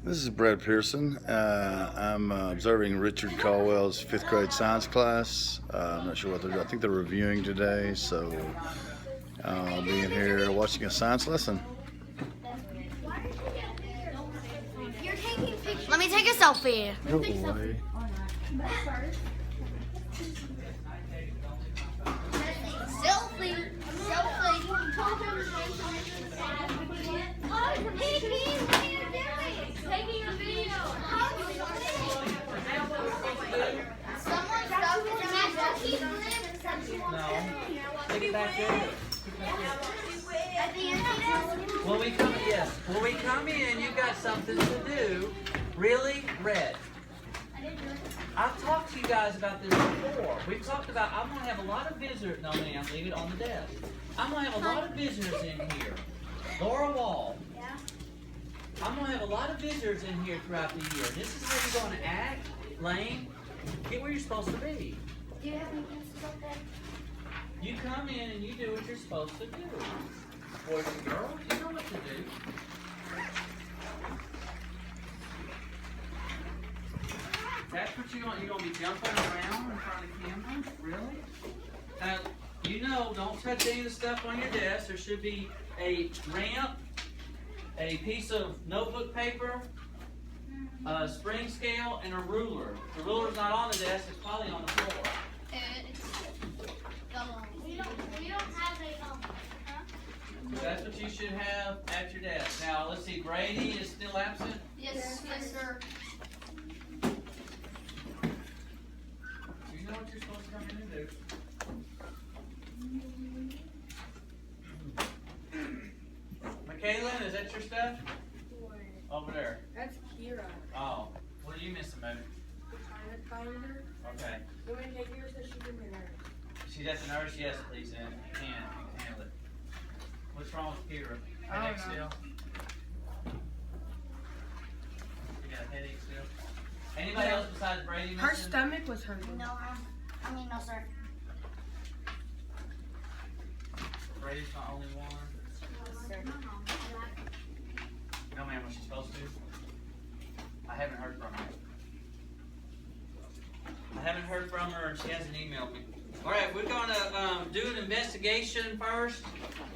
This is Brad Pearson. I'm observing Richard Caldwell's fifth grade science class. I'm not sure what they're doing. I think they're reviewing today, so I'll be in here watching a science lesson. Let me take a selfie. Go away. Selfie. Taking a video. Someone stuck in the No. Take it back there. At the end. When we come in, you got something to do. Really? Red. I've talked to you guys about this before. We've talked about, I'm going to have a lot of visitors. No, ma'am, leave it on the desk. I'm going to have a lot of visitors in here. Laura Wall. I'm going to have a lot of visitors in here throughout the year. This is how you're going to act, Lane. Get where you're supposed to be. Do you have any pieces up there? You come in and you do what you're supposed to do. Boys and girls, you know what to do. That's what you're going to be jumping around in front of the camera? Really? Now, you know, don't touch any of the stuff on your desk. There should be a ramp, a piece of notebook paper, a spring scale, and a ruler. The ruler's not on the desk, it's probably on the floor. We don't have a That's what you should have at your desk. Now, let's see, Brady is still absent? Yes, sir. You know what you're supposed to come in and do. Michaela, is that your stuff? Over there. That's Kira. Oh, what are you missing, baby? The climate binder. Okay. You want me to take yours so she can hear it? She's at the nurse? Yes, please, and you can handle it. What's wrong with Kira? I don't Headache know. still? You got a headache still? Anybody else besides Brady missing? Her stomach was hurting. No, no, sir. Brady's the only one? No, ma'am, was she supposed to? I haven't heard from her. And she hasn't emailed me. Alright, we're going to do an investigation first.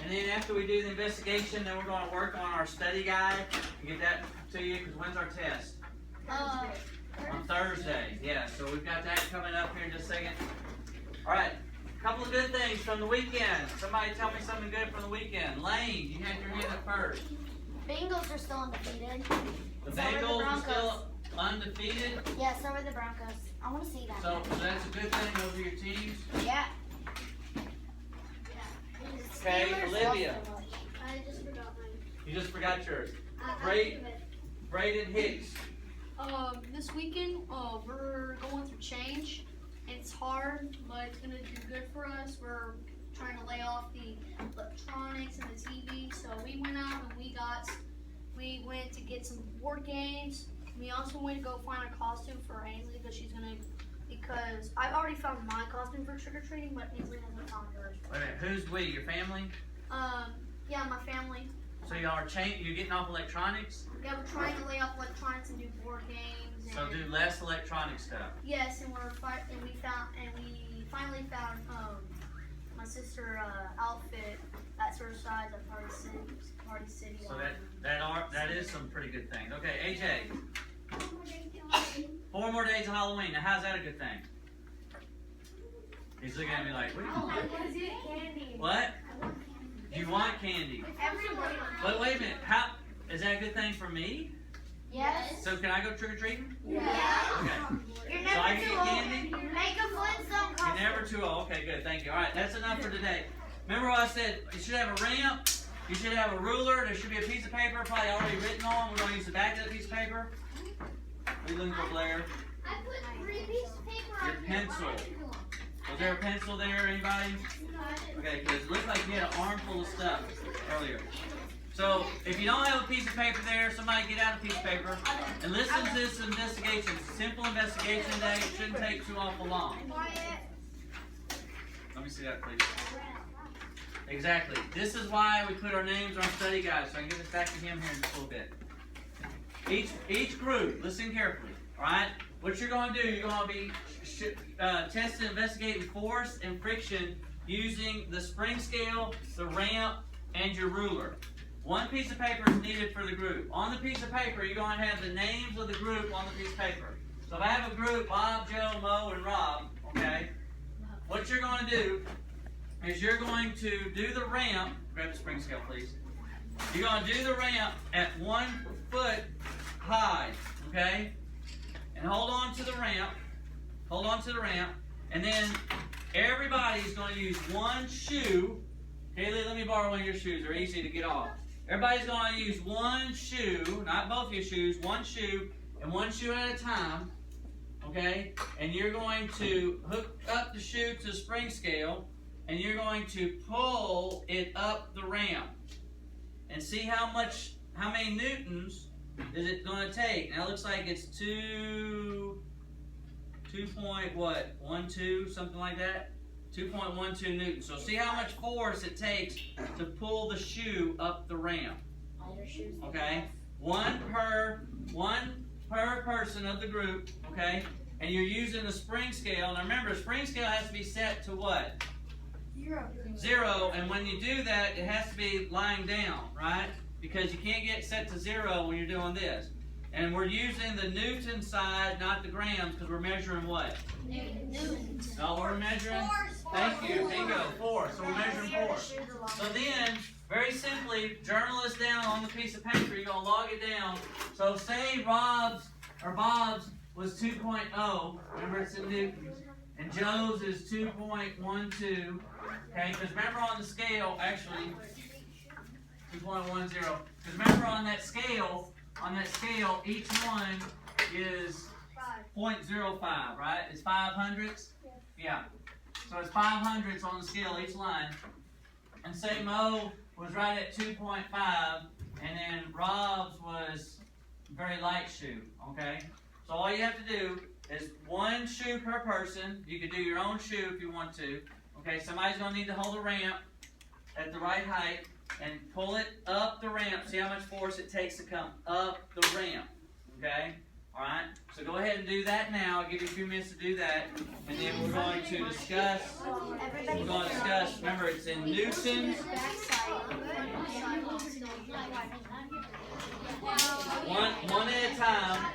And then after we do the investigation, then we're going to work on our study guide. And get that to you, because when's our test? On Thursday. Yeah, so we've got that coming up here in just a second. Alright, a couple of good things from the weekend. Somebody tell me something good from the weekend. Lane, you had your hand up first. Bengals are still undefeated. The So are the Bengals are Broncos. still undefeated. Yeah, so are the Broncos. I want to see that. So that's a good thing over your teams. Yeah. Okay, Steelers Olivia. lost so much. I just forgot mine. You just forgot yours. Great. Braden Hicks. This weekend, we're going through change. It's hard, but it's gonna do good for us. We're trying to lay off the electronics and the TV. So we went out and we went to get some board games. We also went to go find a costume for Ainsley because I've already found my costume for trick or treating, but Ainsley hasn't found hers. Wait a minute, who's we? Your family? Yeah, my family. So y'all are you're getting off electronics? Yeah, we're trying to lay off electronics and do board games. And So do less electronic stuff. yes, and we finally found my sister outfit at Surfside at Party City. So that is some pretty good things. Okay, AJ. 4 more days of Halloween. Now how's that a good thing? He's looking at me like, what? What? You want candy? Everybody. But wait a minute, how is that a good thing for me? Yes. So can I go trick or treating? Yeah. Okay. You're So I never can too get old. candy? Make a Flintstone You're costume. never too old. Okay, good. Thank you. All right, that's enough for today. Remember what I said? You should have a ramp. You should have a ruler. There should be a piece of paper probably already written on. We're going to use the back of that piece of paper. What are you looking for, Blair? I put 3 pieces of paper Your on pencil. Was there a pencil there, anybody? Okay, because it looked like you had an armful of stuff earlier. So, if you don't have a piece of paper there, somebody get out a piece of paper and listen to this investigation. It's a simple investigation today. It shouldn't take too awful long. Let me see that, please. Exactly. This is why we put our names on study guides, so I can give this back to him here in just a little bit. each group, listen carefully, alright? What you're going to do, you're going to be testing, investigating force and friction using the spring scale, the ramp, and your ruler. One piece of paper is needed for the group. On the piece of paper, you're going to have the names of the group on the piece of paper. So if I have a group, Bob, Joe, Mo, and Rob, okay, what you're going to do is you're going to do the ramp. Grab the spring scale, please. You're going to do the ramp at 1 foot high, okay? And hold on to the ramp. Hold on to the ramp. And then everybody's going to use one shoe. Haley, let me borrow one of your shoes. They're easy to get off. Everybody's going to use one shoe, not both your shoes, one shoe, and one shoe at a time, okay? And you're going to hook up the shoe to the spring scale, and you're going to pull it up the ramp. And see how many newtons is it going to take. Now it looks like it's 2.12, something like that. 2.12 newtons. So see how much force it takes to pull the shoe up the ramp. Okay? One per person of the group, okay? And you're using the spring scale. Now remember, the spring scale has to be set to what? 0. And when you do that, it has to be lying down, right? Because you can't get set to 0 when you're doing this. And we're using the Newton side, not the grams, because we're measuring what? Newtons. No, we're measuring? Thank you. Bingo. Force. So we're measuring force. So then, very simply, journal this down on the piece of paper. You're going to log it down. So say Bob's was 2.0. Remember, it's in newtons. And Joe's is 2.12. Okay, because remember on the scale, actually, 2.10. Because remember on that scale, each one is 0.05, right? It's 500ths? Yeah. So it's 500ths on the scale, each line. And say Mo was right at 2.5, and then Rob's was very light shoe, okay? So all you have to do is one shoe per person. You could do your own shoe if you want to. Okay, somebody's going to need to hold the ramp at the right height and pull it up the ramp. See how much force it takes to come up the ramp. Okay? Alright? So go ahead and do that now. I'll give you a few minutes to do that. And then we're going to discuss. Remember, it's in newtons. One at a time.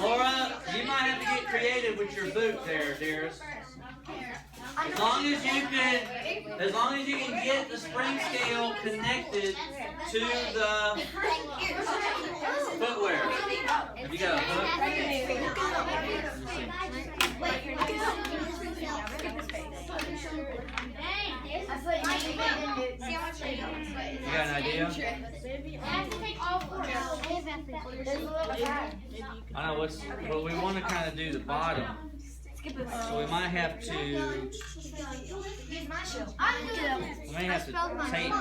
Laura, you might have to get creative with your boot there, dearest. As long as you can get the spring scale connected to the footwear. Have you got a hook? You got an idea? I know but we want to kind of do the bottom. So we might have to tape.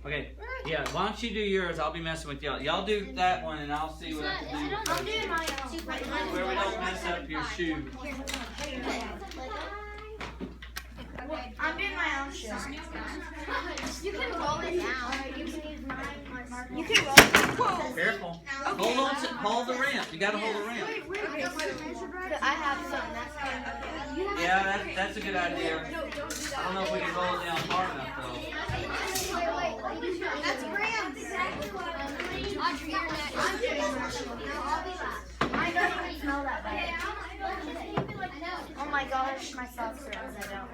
Okay, yeah, why don't you do yours? I'll be messing with y'all. Y'all do that one and I'll see what I can do. I'm doing my own. Where we don't mess up your shoe. I'm doing my own shoe. You can roll it down. You can use mine. You can roll it down. Careful. Hold the ramp. You gotta hold the ramp. I have some. Yeah, that's a good idea. I don't know if we can roll it down far enough though. That's grand. Exactly what I don't even smell that bad. Oh my gosh, my socks are on. I don't.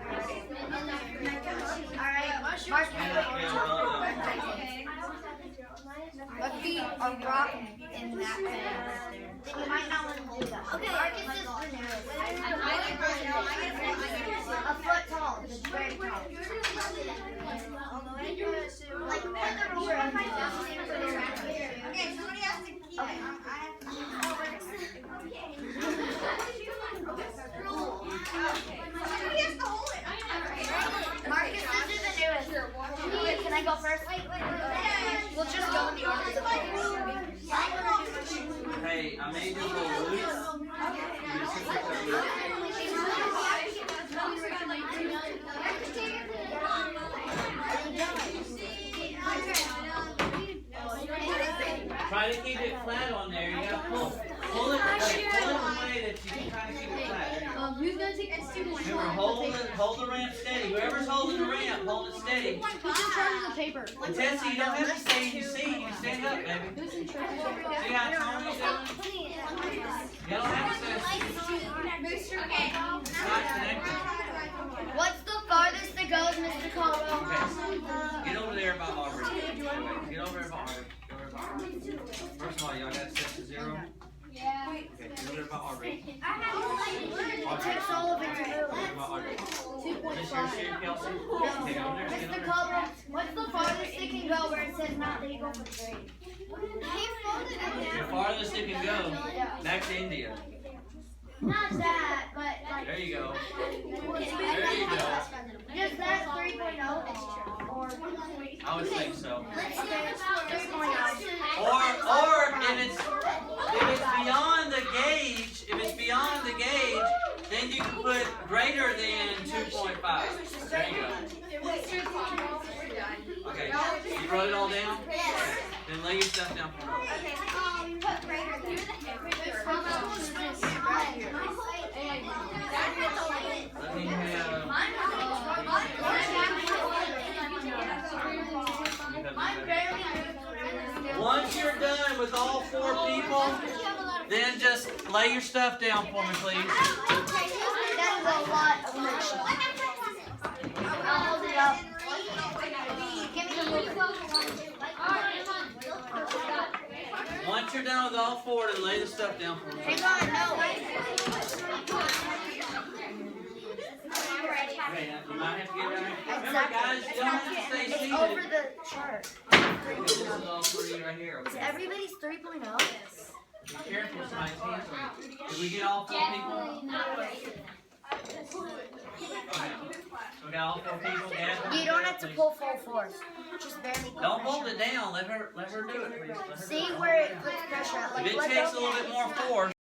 Alright, Mark. Let's be a rock in that thing. Then you might not want to do that. Okay, Marcus is a foot tall. It's very tall. Like, put the ruler on my down. Okay, somebody has to keep it. I have to keep Somebody has to hold it. Marcus, this is the newest. Wait, can I go first? Wait. We'll just go in the order. Hey, I made you a little loop. Try to keep it flat on there. You gotta pull it away that you can try to keep it flat. Who's gonna take this 2.5? Remember, hold the ramp steady. Whoever's holding the ramp, hold it steady. Who's in charge of the paper? And Tessie, you don't have to stay in your seat. You can stand up, baby. Who's in charge of the paper? See how Tony's doing? You don't have to stay. Okay. Not connected. What's the farthest it goes, Mr. Caldwell? Okay. Get over there by Aubrey. Get over there by Aubrey. Get over there by Aubrey. First of all, y'all got to set to 0. Yeah. Okay, get over there by Aubrey. It takes all of it to move. By Aubrey. Is this your 2.5. shoe, Kelsey? Okay, go over there. Get over Mr. there. Caldwell, what's the farthest it can go where it says not legal for trade? He folded it The farthest it can go, back to India. Not that, but like. There you go. There you go. Just that 3.0 or. I would think so. Let's say it's 3.0. Or if it's beyond the gauge, then you can put greater than 2.5. There you go. Okay, you wrote it all down? Then lay your stuff down for me. Put greater than. Let me have. Once you're done with all 4 people, then just lay your stuff down for me, please. That is a lot of motion. I'll hold it up. Give me the Once you're done with all 4, then lay the stuff down for me. Hang on, no. Okay, now you might have to get right here. Remember, guys, you don't have to stay It's seated. over the chart. This is all 3 right here. Is Okay. everybody's 3.0? Be careful, somebody's hands on you. Did we get all 4 people? Okay. We got all 4 people. Jasmine, You don't have to please. pull full force. Just barely pull Don't hold pressure. it down. Let her do it, please. Let her See do it. where it puts pressure at. If Like, it let takes a go. little bit more force,